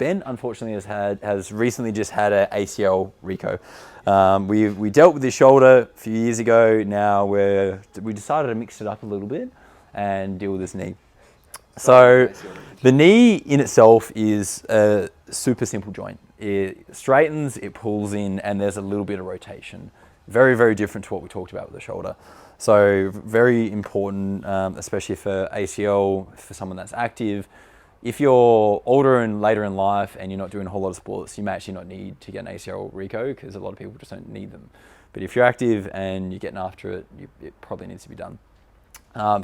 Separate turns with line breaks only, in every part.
Ben, unfortunately, has recently just had an ACL Reco. We dealt with his shoulder a few years ago. Now we decided to mix it up a little bit and deal with his knee. So the knee in itself is a super simple joint. It straightens, it pulls in, and there's a little bit of rotation. Very, very different to what we talked about with the shoulder. So very important, especially for ACL, for someone that's active. If you're older and later in life and you're not doing a whole lot of sports, you may actually not need to get an ACL Reco because a lot of people just don't need them. But if you're active and you're getting after it, it probably needs to be done.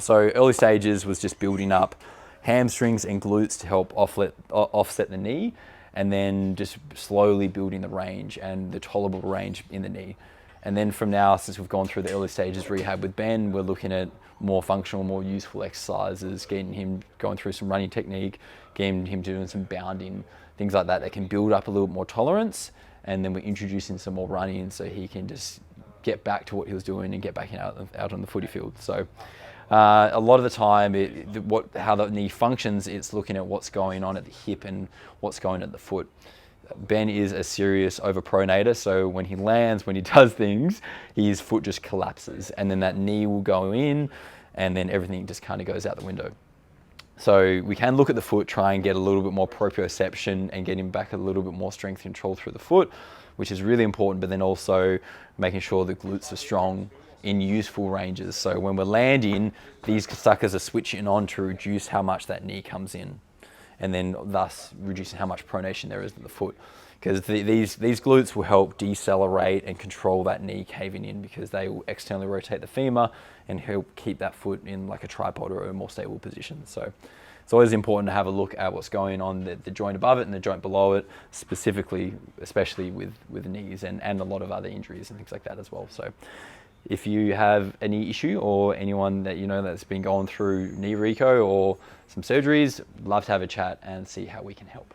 So early stages was just building up hamstrings and glutes to help offset the knee, and then just slowly building the range and the tolerable range in the knee. And then from now, since we've gone through the early stages rehab with Ben, we're looking at more functional, more useful exercises, getting him going through some running technique, getting him doing some bounding, things like that can build up a little bit more tolerance. And then we're introducing some more running so he can just get back to what he was doing and get back out on the footy field. So a lot of the time, how the knee functions, it's looking at what's going on at the hip and what's going on at the foot. Ben is a serious overpronator, so when he lands, when he does things, his foot just collapses, and then that knee will go in, and then everything just kind of goes out the window. So we can look at the foot, try and get a little bit more proprioception and get him back a little bit more strength control through the foot, which is really important, but then also making sure the glutes are strong in useful ranges. So when we're landing, these suckers are switching on to reduce how much that knee comes in, and then thus reducing how much pronation there is in the foot. Because these glutes will help decelerate and control that knee caving in, because they will externally rotate the femur and help keep that foot in like a tripod or a more stable position. So it's always important to have a look at what's going on the joint above it and the joint below it, specifically, especially with knees and a lot of other injuries and things like that as well. So if you have any issue or anyone that you know that's been going through knee reco or some surgeries, love to have a chat and see how we can help.